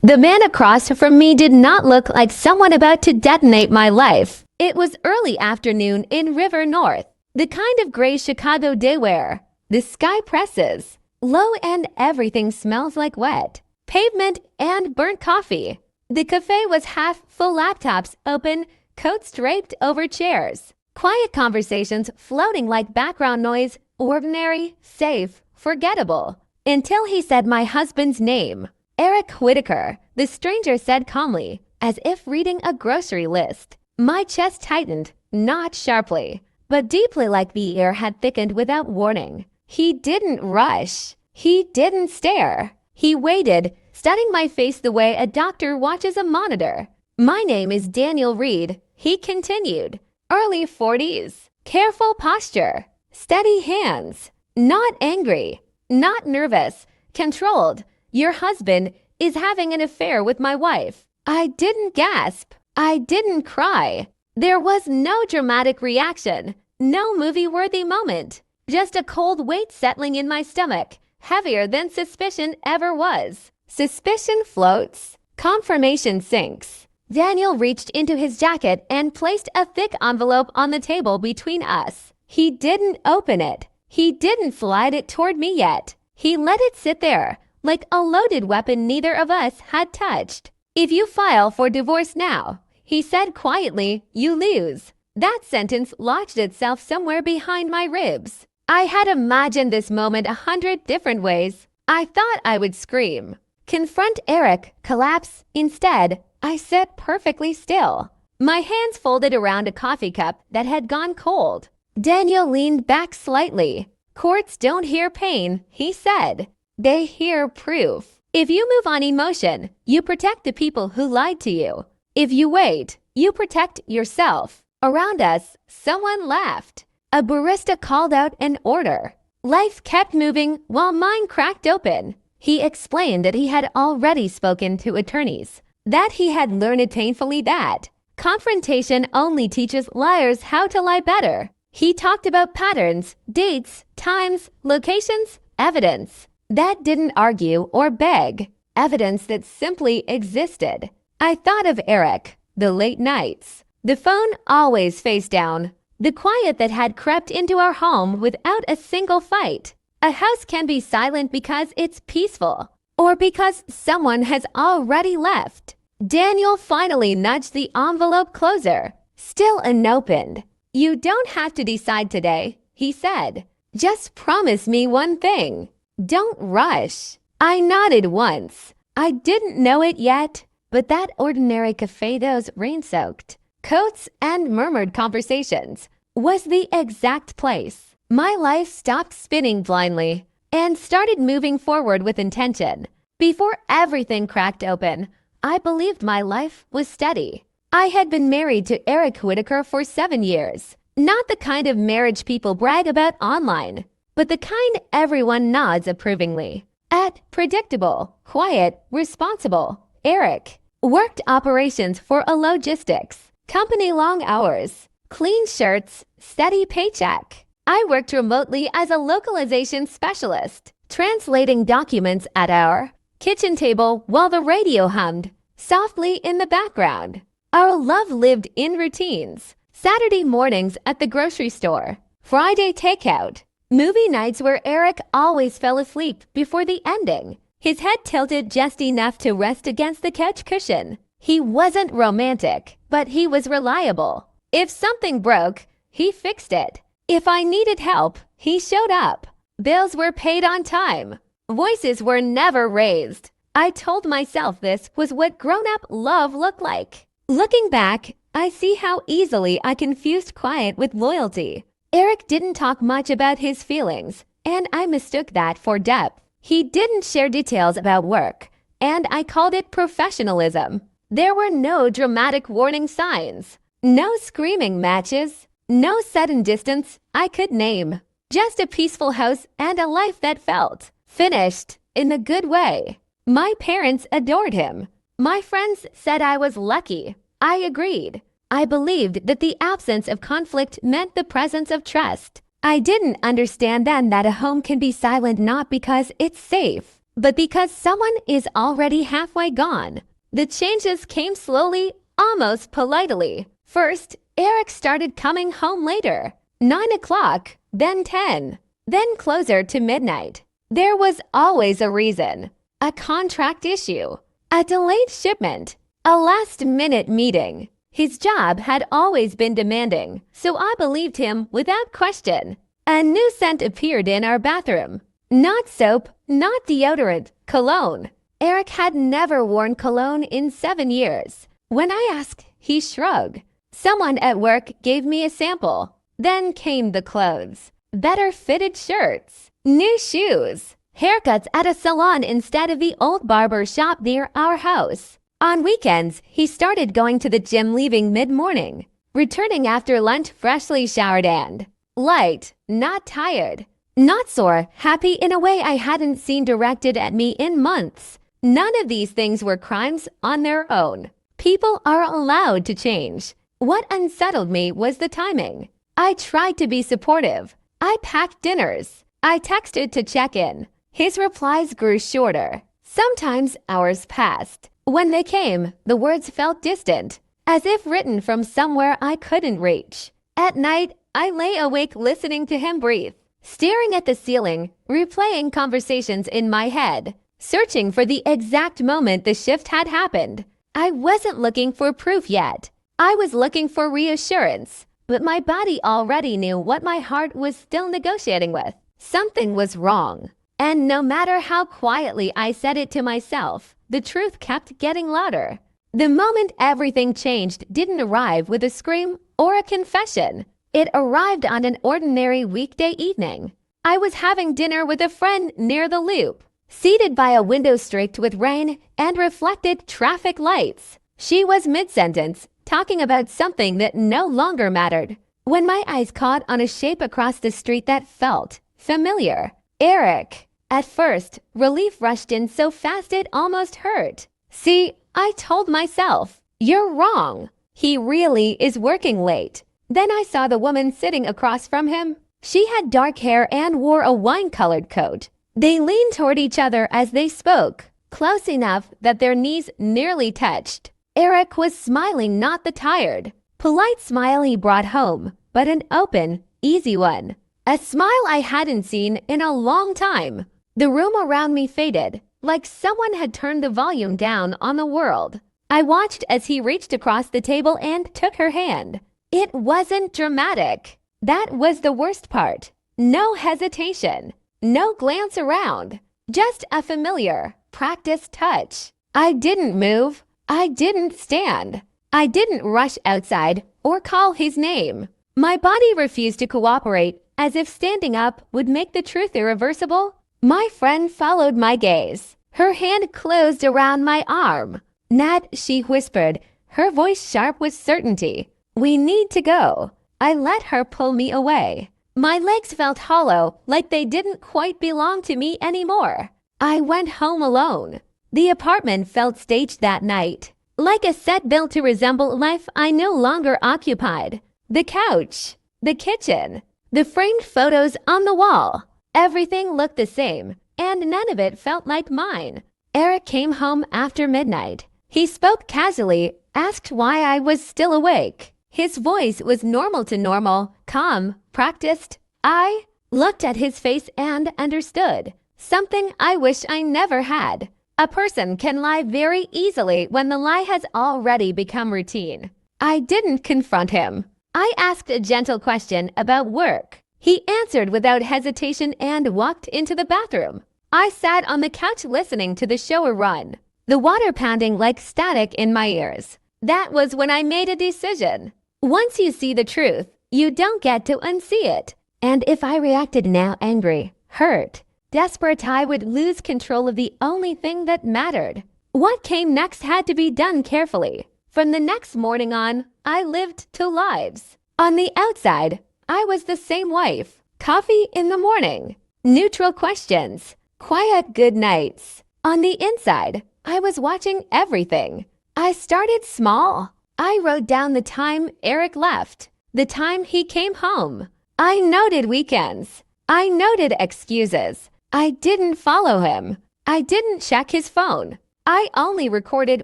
The man across from me did not look like someone about to detonate my life. It was early afternoon in River North, the kind of gray Chicago day where the sky presses low and everything smells like wet pavement and burnt coffee. The cafe was half full, laptops open, coats draped over chairs, quiet conversations floating like background noise, ordinary, safe, forgettable. Until he said my husband's name. Eric Whitaker, the stranger said calmly, as if reading a grocery list. My chest tightened, not sharply, but deeply, like the air had thickened without warning. He didn't rush. He didn't stare. He waited, studying my face the way a doctor watches a monitor. My name is Daniel Reed, he continued. Early 40s. Careful posture. Steady hands. Not angry. Not nervous. Controlled. Your husband is having an affair with my wife. I didn't gasp. I didn't cry. There was no dramatic reaction. No movie-worthy moment. Just a cold weight settling in my stomach, heavier than suspicion ever was. Suspicion floats. Confirmation sinks. Daniel reached into his jacket and placed a thick envelope on the table between us. He didn't open it. He didn't slide it toward me yet. He let it sit there, like a loaded weapon neither of us had touched. If you file for divorce now, he said quietly, you lose. That sentence lodged itself somewhere behind my ribs. I had imagined this moment 100 different ways. I thought I would scream, confront Eric, collapse. Instead, I sat perfectly still, my hands folded around a coffee cup that had gone cold. Daniel leaned back slightly. Courts don't hear pain, he said. They hear proof. If you move on emotion, you protect the people who lied to you. If you wait, you protect yourself. Around us, someone laughed. A barista called out an order. Life kept moving while mine cracked open. He explained that he had already spoken to attorneys, that he had learned painfully that confrontation only teaches liars how to lie better. He talked about patterns, dates, times, locations, evidence. That didn't argue or beg. Evidence that simply existed. I thought of Eric, the late nights, the phone always face down, the quiet that had crept into our home without a single fight. A house can be silent because it's peaceful, or because someone has already left. Daniel finally nudged the envelope closer, still unopened. You don't have to decide today, he said. Just promise me one thing. Don't rush. I nodded once. I didn't know it yet, but that ordinary cafe, those rain-soaked coats and murmured conversations, was the exact place. My life stopped spinning blindly and started moving forward with intention. Before everything cracked open, I believed my life was steady. I had been married to Eric Whitaker for 7 years. Not the kind of marriage people brag about online, but the kind everyone nods approvingly at. Predictable, quiet, responsible. Eric worked operations for a logistics company, long hours, clean shirts, steady paycheck. I worked remotely as a localization specialist, translating documents at our kitchen table while the radio hummed softly in the background. Our love lived in routines. Saturday mornings at the grocery store, Friday takeout, movie nights where Eric always fell asleep before the ending, his head tilted just enough to rest against the couch cushion. He wasn't romantic, but he was reliable. If something broke, he fixed it. If I needed help, he showed up. Bills were paid on time. Voices were never raised. I told myself this was what grown-up love looked like. Looking back, I see how easily I confused quiet with loyalty. Eric didn't talk much about his feelings, and I mistook that for depth. He didn't share details about work, and I called it professionalism. There were no dramatic warning signs, no screaming matches, no sudden distance I could name. Just a peaceful house and a life that felt finished in a good way. My parents adored him. My friends said I was lucky. I agreed. I believed that the absence of conflict meant the presence of trust. I didn't understand then that a home can be silent not because it's safe, But because someone is already halfway gone, the changes came slowly, almost politely. First, Eric started coming home later. 9 o'clock, then 10, then closer to midnight. There was always a reason. A contract issue, a delayed shipment, a last-minute meeting. His job had always been demanding, so I believed him without question. A new scent appeared in our bathroom. Not soap, not deodorant, cologne. Eric had never worn cologne in 7 years. When I asked, he shrugged. Someone at work gave me a sample. Then came the clothes. Better fitted shirts, new shoes, haircuts at a salon instead of the old barber shop near our house. On weekends, he started going to the gym, leaving mid-morning, returning after lunch freshly showered and light, not tired, not sore, happy in a way I hadn't seen directed at me in months. None of these things were crimes on their own. People are allowed to change. What unsettled me was the timing. I tried to be supportive. I packed dinners. I texted to check in. His replies grew shorter. Sometimes hours passed. When they came, the words felt distant, as if written from somewhere I couldn't reach. At night, I lay awake listening to him breathe, staring at the ceiling, replaying conversations in my head, searching for the exact moment the shift had happened. I wasn't looking for proof yet. I was looking for reassurance, but my body already knew what my heart was still negotiating with. Something was wrong. And no matter how quietly I said it to myself, the truth kept getting louder. The moment everything changed didn't arrive with a scream or a confession. It arrived on an ordinary weekday evening. I was having dinner with a friend near the Loop, seated by a window streaked with rain and reflected traffic lights. She was mid-sentence, talking about something that no longer mattered, when my eyes caught on a shape across the street that felt familiar. Eric. At first, relief rushed in so fast it almost hurt. See, I told myself, you're wrong. He really is working late. Then I saw the woman sitting across from him. She had dark hair and wore a wine-colored coat. They leaned toward each other as they spoke, close enough that their knees nearly touched. Eric was smiling, not the tired, polite smile he brought home, but an open, easy one. A smile I hadn't seen in a long time. The room around me faded, like someone had turned the volume down on the world. I watched as he reached across the table and took her hand. It wasn't dramatic. That was the worst part. No hesitation. No glance around. Just a familiar, practiced touch. I didn't move. I didn't stand. I didn't rush outside or call his name. My body refused to cooperate, as if standing up would make the truth irreversible. My friend followed my gaze. Her hand closed around my arm. Nat, she whispered, her voice sharp with certainty. We need to go. I let her pull me away. My legs felt hollow, like they didn't quite belong to me anymore. I went home alone. The apartment felt staged that night, like a set built to resemble life I no longer occupied. The couch, the kitchen, the framed photos on the wall. Everything looked the same, and none of it felt like mine. Eric came home after midnight. He spoke casually, asked why I was still awake. His voice was normal to normal, calm, practiced. I looked at his face and understood. Something I wish I never had. A person can lie very easily when the lie has already become routine. I didn't confront him. I asked a gentle question about work. He answered without hesitation and walked into the bathroom. I sat on the couch listening to the shower run, the water pounding like static in my ears. That was when I made a decision. Once you see the truth, you don't get to unsee it. And if I reacted now angry, hurt, desperate, I would lose control of the only thing that mattered. What came next had to be done carefully. From the next morning on, I lived two lives. On the outside, I was the same wife. Coffee in the morning. Neutral questions. Quiet good nights. On the inside, I was watching everything. I started small. I wrote down the time Eric left, the time he came home. I noted weekends. I noted excuses. I didn't follow him. I didn't check his phone. I only recorded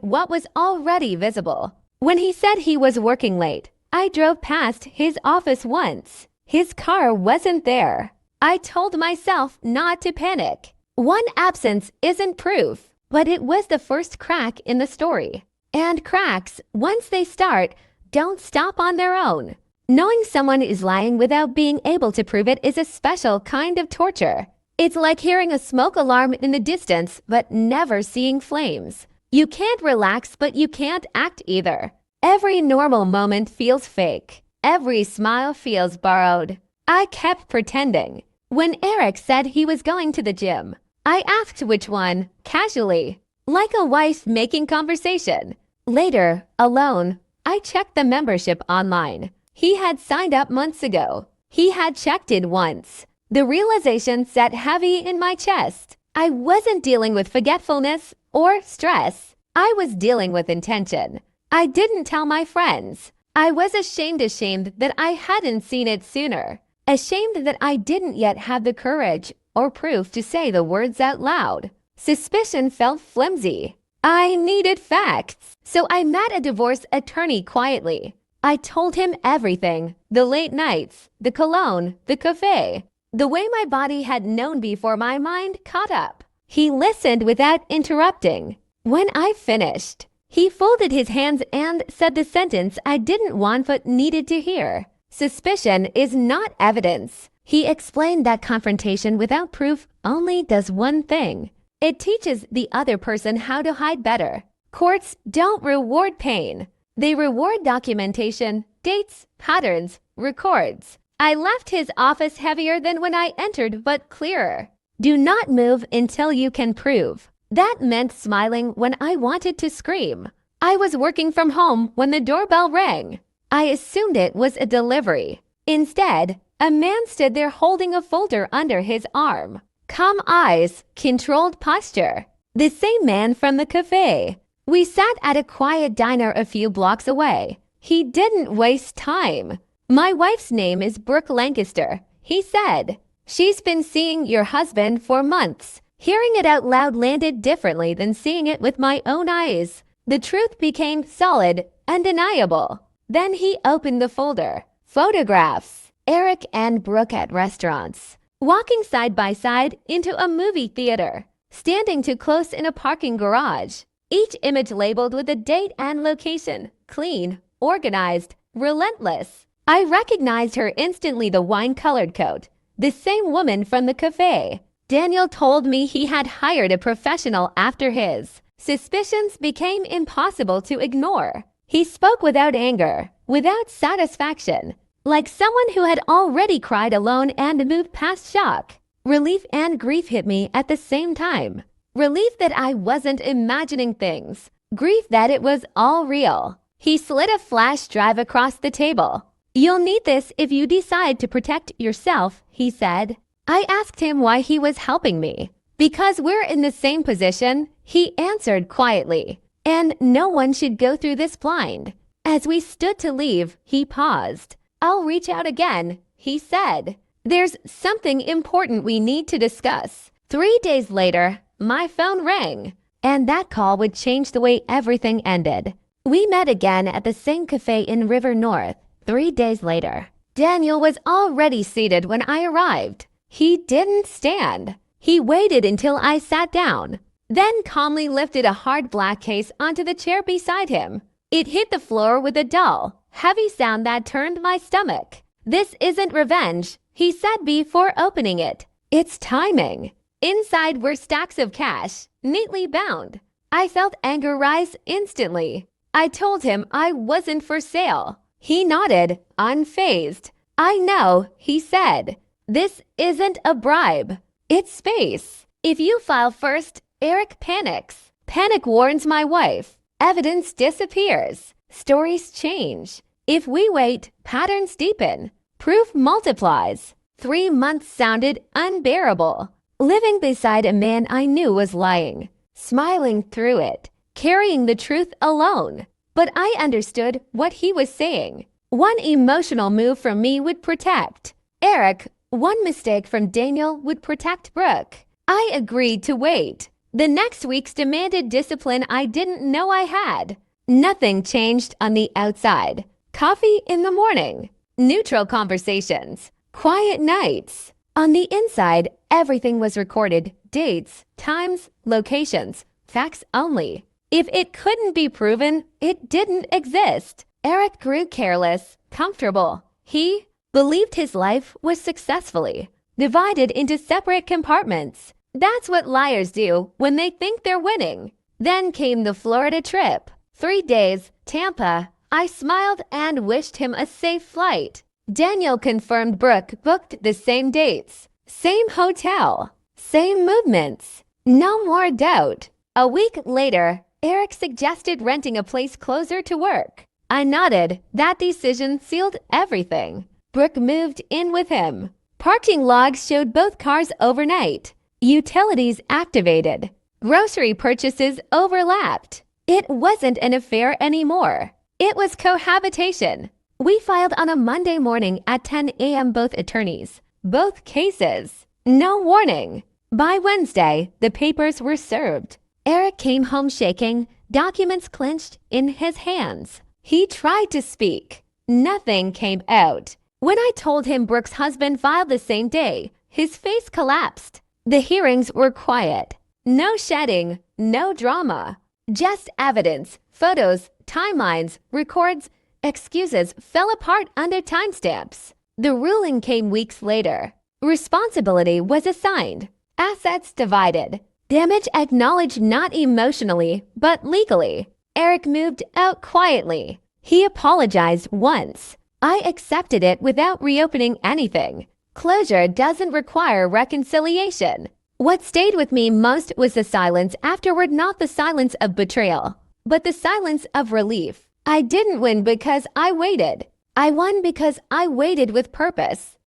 what was already visible. When he said he was working late, I drove past his office once. His car wasn't there. I told myself not to panic. One absence isn't proof, but it was the first crack in the story. And cracks, once they start, don't stop on their own. Knowing someone is lying without being able to prove it is a special kind of torture. It's like hearing a smoke alarm in the distance but never seeing flames. You can't relax, but you can't act either. Every normal moment feels fake. Every smile feels borrowed. I kept pretending. When Eric said he was going to the gym, I asked which one, casually, like a wife making conversation. Later, alone, I checked the membership online. He had signed up months ago. He had checked it once. The realization sat heavy in my chest. I wasn't dealing with forgetfulness or stress. I was dealing with intention. I didn't tell my friends. I was ashamed that I hadn't seen it sooner. Ashamed that I didn't yet have the courage or proof to say the words out loud. Suspicion felt flimsy. I needed facts. So I met a divorce attorney quietly. I told him everything. The late nights, the cologne, the café. The way my body had known before my mind caught up. He listened without interrupting. When I finished, he folded his hands and said the sentence I didn't want but needed to hear. Suspicion is not evidence. He explained that confrontation without proof only does one thing. It teaches the other person how to hide better. Courts don't reward pain. They reward documentation, dates, patterns, records. I left his office heavier than when I entered, but clearer. Do not move until you can prove. That meant smiling when I wanted to scream. I was working from home when the doorbell rang. I assumed it was a delivery. Instead, a man stood there holding a folder under his arm. Calm eyes, controlled posture. The same man from the café. We sat at a quiet diner a few blocks away. He didn't waste time. My wife's name is Brooke Lancaster, he said. She's been seeing your husband for months. Hearing it out loud landed differently than seeing it with my own eyes. The truth became solid, undeniable. Then he opened the folder. Photographs. Eric and Brooke at restaurants. Walking side by side into a movie theater. Standing too close in a parking garage. Each image labeled with a date and location. Clean, organized, relentless. I recognized her instantly, the wine-colored coat. The same woman from the café. Daniel told me he had hired a professional after his. Suspicions became impossible to ignore. He spoke without anger, without satisfaction, like someone who had already cried alone and moved past shock. Relief and grief hit me at the same time. Relief that I wasn't imagining things. Grief that it was all real. He slid a flash drive across the table. You'll need this if you decide to protect yourself, he said. I asked him why he was helping me. Because we're in the same position, he answered quietly. And no one should go through this blind. As we stood to leave, he paused. I'll reach out again, he said. There's something important we need to discuss. 3 days later, my phone rang. And that call would change the way everything ended. We met again at the same cafe in River North. 3 days later, Daniel was already seated when I arrived. He didn't stand. He waited until I sat down, then calmly lifted a hard black case onto the chair beside him. It hit the floor with a dull, heavy sound that turned my stomach. This isn't revenge, he said before opening it. It's timing. Inside were stacks of cash, neatly bound. I felt anger rise instantly. I told him I wasn't for sale. He nodded, unfazed. I know, he said. This isn't a bribe. It's space. If you file first, Eric panics. Panic warns my wife. Evidence disappears. Stories change. If we wait, patterns deepen. Proof multiplies. 3 months sounded unbearable. Living beside a man I knew was lying. Smiling through it. Carrying the truth alone. But I understood what he was saying. One emotional move from me would protect Eric. One mistake from Daniel would protect Brooke. I agreed to wait. The next week's demanded discipline I didn't know I had. Nothing changed on the outside. Coffee in the morning. Neutral conversations. Quiet nights. On the inside, everything was recorded. Dates, times, locations, facts only. If it couldn't be proven, it didn't exist. Eric grew careless, comfortable. He believed his life was successfully divided into separate compartments. That's what liars do when they think they're winning. Then came the Florida trip. 3 days, Tampa. I smiled and wished him a safe flight. Daniel confirmed Brooke booked the same dates, same hotel, same movements. No more doubt. A week later, Eric suggested renting a place closer to work. I nodded. That decision sealed everything. Brooke moved in with him. Parking logs showed both cars overnight. Utilities activated. Grocery purchases overlapped. It wasn't an affair anymore. It was cohabitation. We filed on a Monday morning at 10 a.m. both attorneys. Both cases. No warning. By Wednesday, the papers were served. Eric came home shaking, documents clenched in his hands. He tried to speak. Nothing came out. When I told him Brooke's husband filed the same day, his face collapsed. The hearings were quiet. No shedding, no drama. Just evidence, photos, timelines, records, excuses fell apart under timestamps. The ruling came weeks later. Responsibility was assigned. Assets divided. Damage acknowledged not emotionally, but legally. Eric moved out quietly. He apologized once. I accepted it without reopening anything. Closure doesn't require reconciliation. What stayed with me most was the silence afterward, not the silence of betrayal, but the silence of relief. I didn't win because I waited. I won because I waited with purpose.